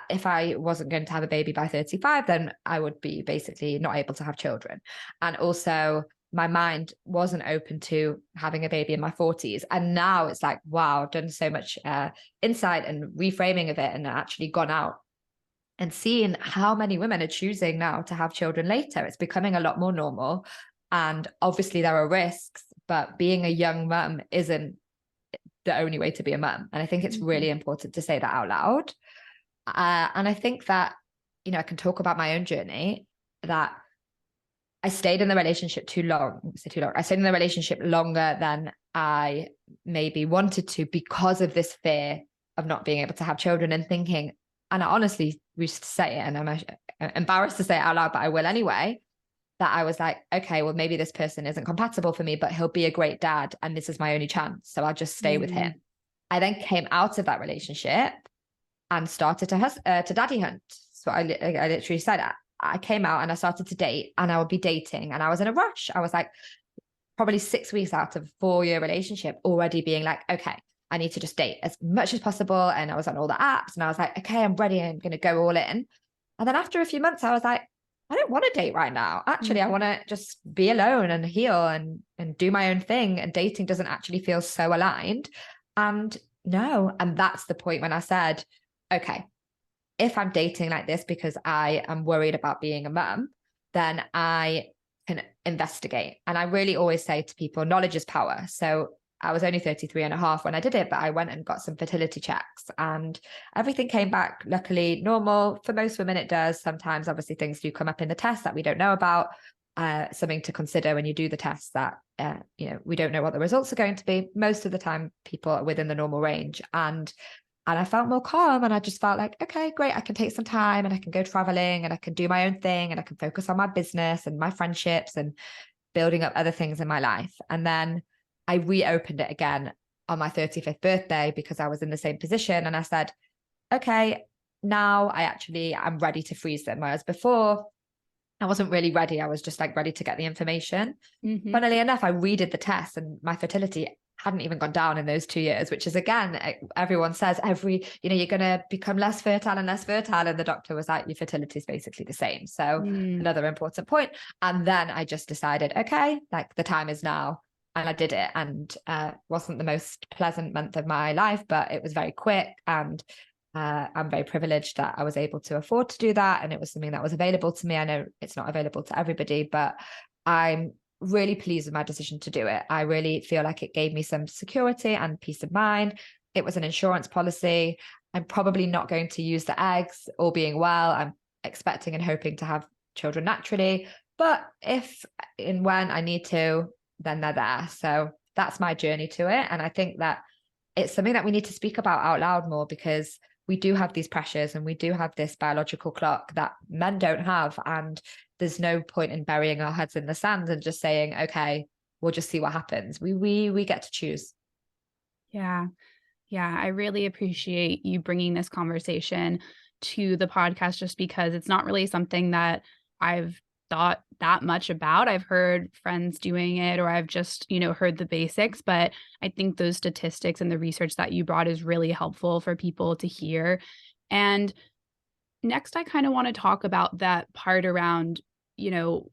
if I wasn't going to have a baby by 35, then I would be basically not able to have children. And also my mind wasn't open to having a baby in my 40s. And now it's like, wow, I've done so much insight and reframing of it, and actually gone out and seeing how many women are choosing now to have children later. It's becoming a lot more normal. And obviously there are risks, but being a young mum isn't the only way to be a mum. And I think it's really important to say that out loud. And I think that, you know, I can talk about my own journey, that I stayed in the relationship too long. I stayed in the relationship longer than I maybe wanted to, because of this fear of not being able to have children, and thinking, and I honestly used to say it, and I'm embarrassed to say it out loud, but I will anyway, that I was like, okay, well, maybe this person isn't compatible for me, but he'll be a great dad, and this is my only chance, so I'll just stay with him. I then came out of that relationship and started to daddy hunt. So I literally said, I came out and I started to date, and I would be dating, and I was in a rush. I was like probably 6 weeks out of a 4-year relationship, already being like, okay, I need to just date as much as possible. And I was on all the apps, and I was like, okay, I'm ready. I'm going to go all in. And then after a few months, I was like, I don't want to date right now. Actually, I want to just be alone and heal and do my own thing. And dating doesn't actually feel so aligned. And no, and that's the point when I said, okay, if I'm dating like this because I am worried about being a mum, then I can investigate. And I really always say to people, knowledge is power. So I was only 33 and a half when I did it, but I went and got some fertility checks, and everything came back luckily normal. For most women, it does. Sometimes, obviously, things do come up in the test that we don't know about. Something to consider when you do the test, that we don't know what the results are going to be. Most of the time, people are within the normal range, and I felt more calm, and I just felt like, okay, great, I can take some time, and I can go traveling, and I can do my own thing, and I can focus on my business and my friendships and building up other things in my life. And then I reopened it again on my 35th birthday, because I was in the same position, and I said, okay, now I'm ready to freeze them. Whereas before, I wasn't really ready. I was just like ready to get the information. Funnily enough, I redid the test, and my fertility hadn't even gone down in those 2 years, which is, again, everyone says you're going to become less fertile and less fertile. And the doctor was like, your fertility is basically the same. So another important point. And then I just decided, okay, like the time is now. And I did it, and wasn't the most pleasant month of my life, but it was very quick. And I'm very privileged that I was able to afford to do that. And it was something that was available to me. I know it's not available to everybody, but I'm really pleased with my decision to do it. I really feel like it gave me some security and peace of mind. It was an insurance policy. I'm probably not going to use the eggs, all being well. I'm expecting and hoping to have children naturally. But if and when I need to, then they're there. So that's my journey to it. And I think that it's something that we need to speak about out loud more, because we do have these pressures, and we do have this biological clock that men don't have. And there's no point in burying our heads in the sand and just saying, okay, we'll just see what happens. We get to choose. Yeah. Yeah. I really appreciate you bringing this conversation to the podcast, just because it's not really something that I've thought that much about. I've heard friends doing it, or I've just, heard the basics, but I think those statistics and the research that you brought is really helpful for people to hear. And next, I kind of want to talk about that part around,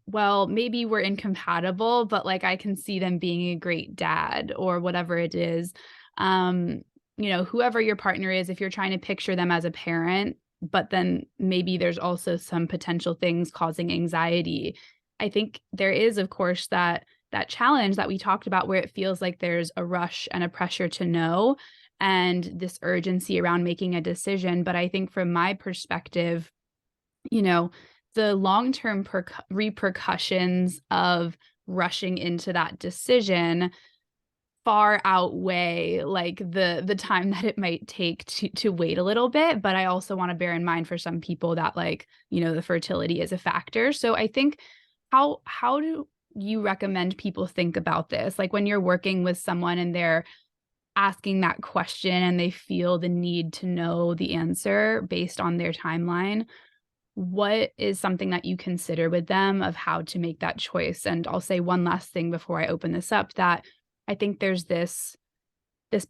well, maybe we're incompatible, but like I can see them being a great dad or whatever it is. Whoever your partner is, if you're trying to picture them as a parent, but then maybe there's also some potential things causing anxiety. I think there is, of course, that challenge that we talked about, where it feels like there's a rush and a pressure to know, and this urgency around making a decision. But I think from my perspective, the long-term repercussions of rushing into that decision far outweigh like the time that it might take to wait a little bit. But I also want to bear in mind for some people that like, you know, the fertility is a factor. So I think how do you recommend people think about this? Like when you're working with someone and they're asking that question and they feel the need to know the answer based on their timeline, what is something that you consider with them of how to make that choice? And I'll say one last thing before I open this up, that I think there's this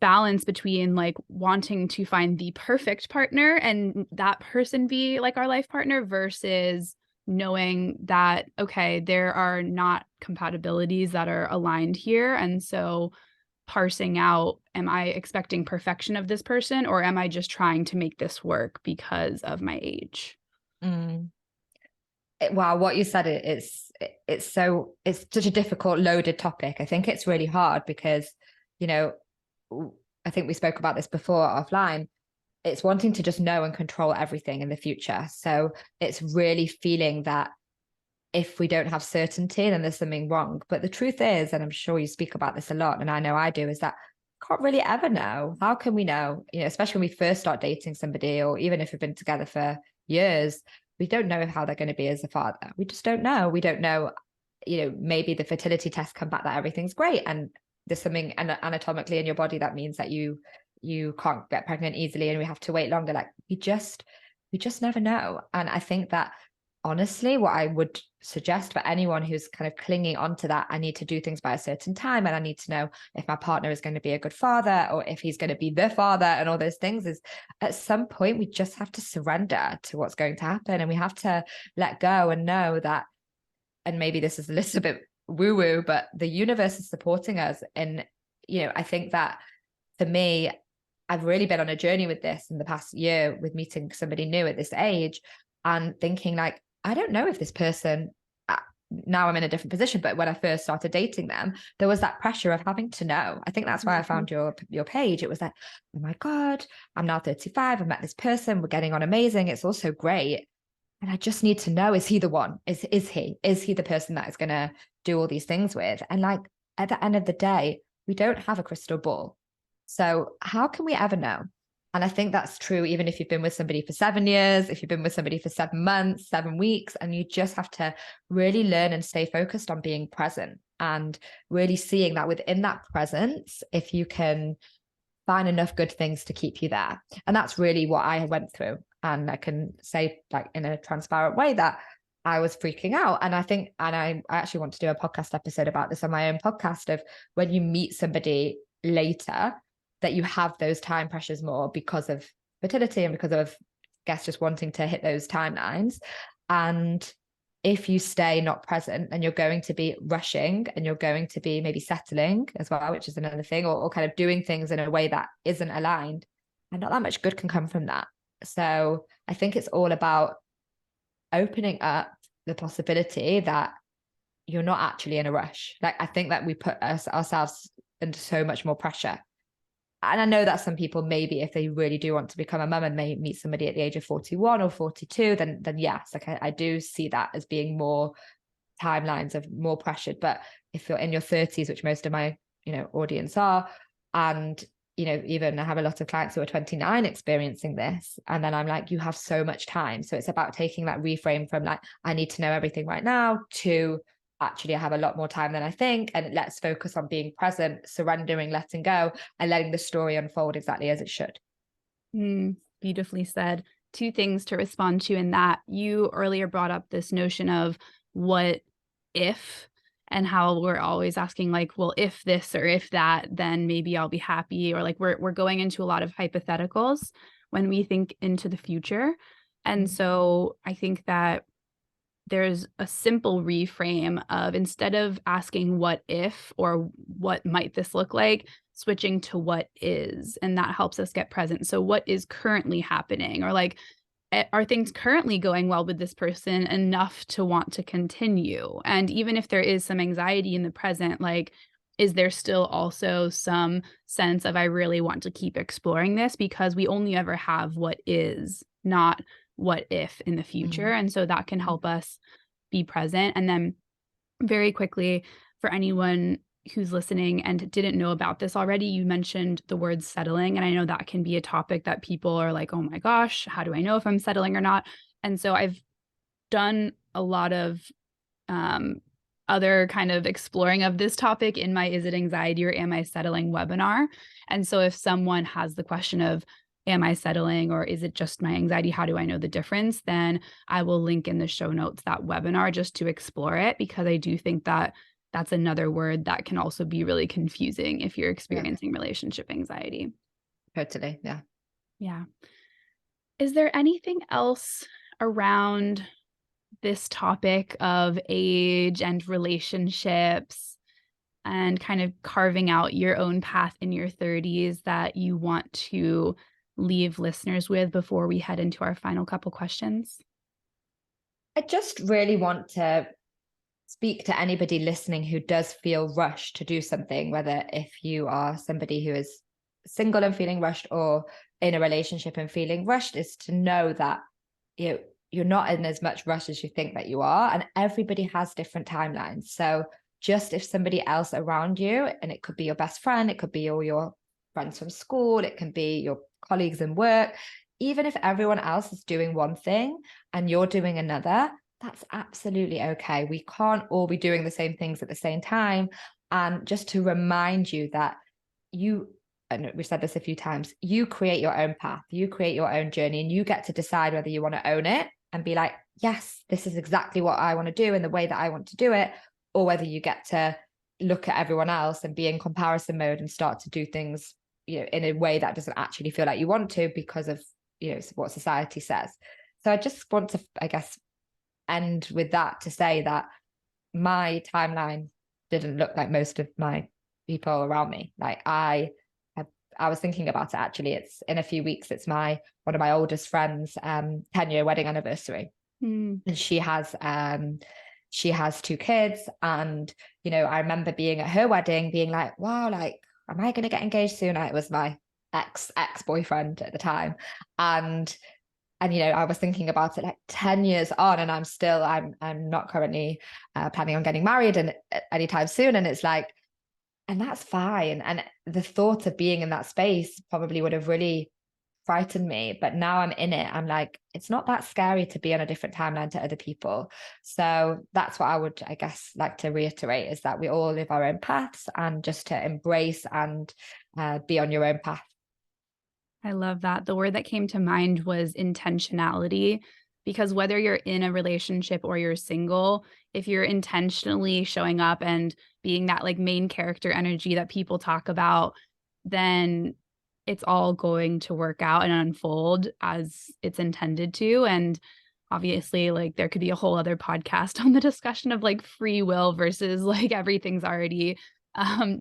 balance between like wanting to find the perfect partner and that person be like our life partner versus knowing that, okay, there are not compatibilities that are aligned here. And so parsing out, am I expecting perfection of this person or am I just trying to make this work because of my age? Mm. Wow, what you said, it's such a difficult, loaded topic. I think it's really hard because, you know, I think we spoke about this before offline. It's wanting to just know and control everything in the future. So it's really feeling that if we don't have certainty, then there's something wrong. But the truth is, and I'm sure you speak about this a lot, and I know I do, is that can't really ever know. How can we know? You know, especially when we first start dating somebody, or even if we've been together for years, we don't know how they're going to be as a father. We just don't know. We don't know, you know, maybe the fertility tests come back that everything's great and there's something anatomically in your body that means that you can't get pregnant easily and we have to wait longer. Like we just never know. And I think that honestly, what I would suggest for anyone who's kind of clinging onto that, I need to do things by a certain time and I need to know if my partner is going to be a good father or if he's going to be the father and all those things, is at some point we just have to surrender to what's going to happen and we have to let go and know that, and maybe this is a little bit woo-woo, but the universe is supporting us. And, you know, I think that for me, I've really been on a journey with this in the past year with meeting somebody new at this age and thinking like, I don't know if this person, now I'm in a different position, but when I first started dating them, there was that pressure of having to know. I think that's why I found your page. It was like, oh my God, I'm now 35. I met this person. We're getting on amazing. It's all so great. And I just need to know, is he the one? Is he the person that is going to do all these things with? And like, at the end of the day, we don't have a crystal ball. So how can we ever know? And I think that's true, even if you've been with somebody for 7 years, if you've been with somebody for 7 months, 7 weeks, and you just have to really learn and stay focused on being present and really seeing that within that presence, if you can find enough good things to keep you there. And that's really what I went through. And I can say like in a transparent way that I was freaking out. And I think, and I actually want to do a podcast episode about this on my own podcast, of when you meet somebody later, that you have those time pressures more because of fertility and because of, I guess, just wanting to hit those timelines. And if you stay not present, then you're going to be rushing and you're going to be maybe settling as well, which is another thing, or kind of doing things in a way that isn't aligned. And not that much good can come from that. So I think it's all about opening up the possibility that you're not actually in a rush. Like, I think that we put ourselves under so much more pressure. And I know that some people, maybe if they really do want to become a mum and may meet somebody at the age of 41 or 42, then yes, like I do see that as being more timelines of more pressured. But if you're in your 30s, which most of my, you know, audience are, and, you know, even I have a lot of clients who are 29 experiencing this. And then I'm like, you have so much time. So it's about taking that reframe from like, I need to know everything right now, to actually I have a lot more time than I think. And let's focus on being present, surrendering, letting go, and letting the story unfold exactly as it should. Beautifully said. Two things to respond to in that. You earlier brought up this notion of what if, and how we're always asking like, well, if this or if that, then maybe I'll be happy. Or like we're going into a lot of hypotheticals when we think into the future. And so I think that there's a simple reframe of, instead of asking what if or what might this look like, switching to what is. And that helps us get present. So what is currently happening? Or like, are things currently going well with this person enough to want to continue? And even if there is some anxiety in the present, like, is there still also some sense of, I really want to keep exploring this? Because we only ever have what is, not what if in the future. And so that can help us be present. And then very quickly, for anyone who's listening and didn't know about this already, you mentioned the word settling. And I know that can be a topic that people are like, oh my gosh, how do I know if I'm settling or not? And so I've done a lot of um, other kind of exploring of this topic in my Is It Anxiety or Am I Settling webinar. And so if someone has the question of, am I settling or is it just my anxiety? How do I know the difference? Then I will link in the show notes that webinar just to explore it, because I do think that that's another word that can also be really confusing if you're Yeah, experiencing relationship anxiety. totally. Yeah. Yeah. Is there anything else around this topic of age and relationships and kind of carving out your own path in your 30s that you want to leave listeners with before we head into our final couple questions? I just really want to speak to anybody listening who does feel rushed to do something, whether if you are somebody who is single and feeling rushed or in a relationship and feeling rushed, is to know that you're not in as much rush as you think that you are, and everybody has different timelines. So just if somebody else around you, and it could be your best friend, it could be all your friends from school, it can be your colleagues in work, even if everyone else is doing one thing and you're doing another, that's absolutely okay. We can't all be doing the same things at the same time. And just to remind you that you, and we've said this a few times, you create your own path, you create your own journey, and you get to decide whether you want to own it and be like, yes, this is exactly what I want to do in the way that I want to do it, or whether you get to look at everyone else and be in comparison mode and start to do things, in a way that doesn't actually feel like you want to because of, what society says. So I just want to, I guess, end with that to say that my timeline didn't look like most of my people around me. Like I was thinking about it actually. It's in a few weeks. It's one of my oldest friends' 10-year wedding anniversary, and she has two kids. And I remember being at her wedding, being like, wow, like, am I going to get engaged soon? It was my ex boyfriend at the time, and I was thinking about it like 10 years on, and I'm not currently planning on getting married and anytime soon. And it's like, and that's fine. And the thought of being in that space probably would have really frightened me. But now I'm in it. I'm like, it's not that scary to be on a different timeline to other people. So that's what I would, I guess, like to reiterate, is that we all live our own paths, and just to embrace and be on your own path. I love that. The word that came to mind was intentionality, because whether you're in a relationship or you're single, if you're intentionally showing up and being that like main character energy that people talk about, then it's all going to work out and unfold as it's intended to. And obviously, like there could be a whole other podcast on the discussion of like free will versus like everything's already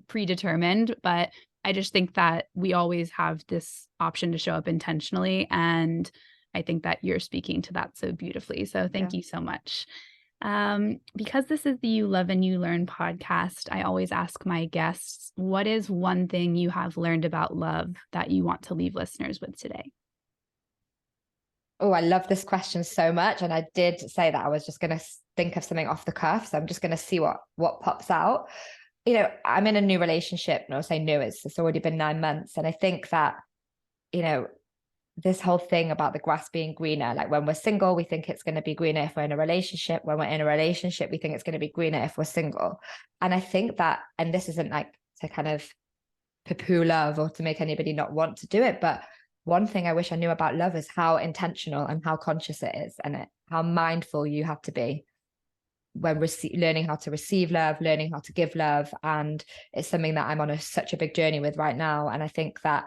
predetermined. But I just think that we always have this option to show up intentionally. And I think that you're speaking to that so beautifully. So thank you so much. Because this is the You Love and You Learn podcast, I always ask my guests, what is one thing you have learned about love that you want to leave listeners with today? Oh, I love this question so much. And I did say that I was just going to think of something off the cuff. So I'm just going to see what pops out. I'm in a new relationship, and I'll say new, it's already been 9 months. And I think that, this whole thing about the grass being greener, like when we're single, we think it's going to be greener if we're in a relationship. When we're in a relationship, we think it's going to be greener if we're single. And I think that, and this isn't like to kind of poo-poo love or to make anybody not want to do it, but one thing I wish I knew about love is how intentional and how conscious it is, and how mindful you have to be when learning how to receive love, learning how to give love. And it's something that I'm on such a big journey with right now. And I think that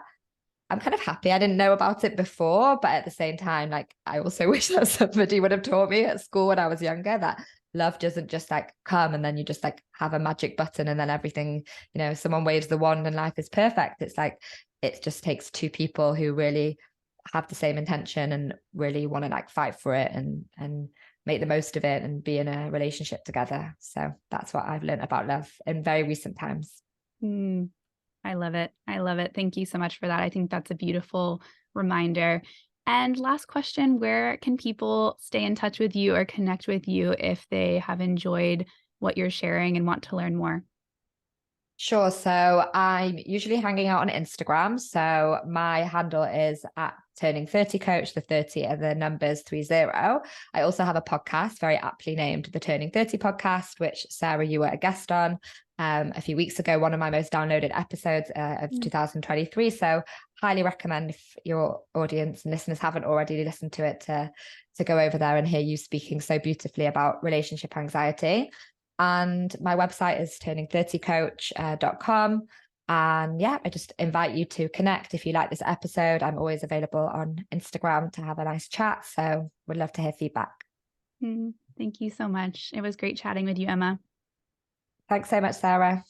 I'm kind of happy I didn't know about it before, but at the same time, like, I also wish that somebody would have taught me at school when I was younger that love doesn't just like come and then you just like have a magic button and then everything, someone waves the wand and life is perfect. It's like, it just takes two people who really have the same intention and really want to like fight for it and make the most of it and be in a relationship together. So that's what I've learned about love in very recent times. I love it. I love it. Thank you so much for that. I think that's a beautiful reminder. And last question, where can people stay in touch with you or connect with you if they have enjoyed what you're sharing and want to learn more? Sure. So I'm usually hanging out on Instagram. So my handle is at turning 30 coach, the 30 and the numbers 30. I also have a podcast very aptly named the Turning 30 podcast, which Sarah, you were a guest on a few weeks ago, one of my most downloaded episodes of 2023. So highly recommend, if your audience and listeners haven't already listened to it, to go over there and hear you speaking so beautifully about relationship anxiety. And my website is turning30coach.com. And yeah, I just invite you to connect if you like this episode. I'm always available on Instagram to have a nice chat. So would love to hear feedback. Thank you so much. It was great chatting with you, Emma. Thanks so much, Sarah.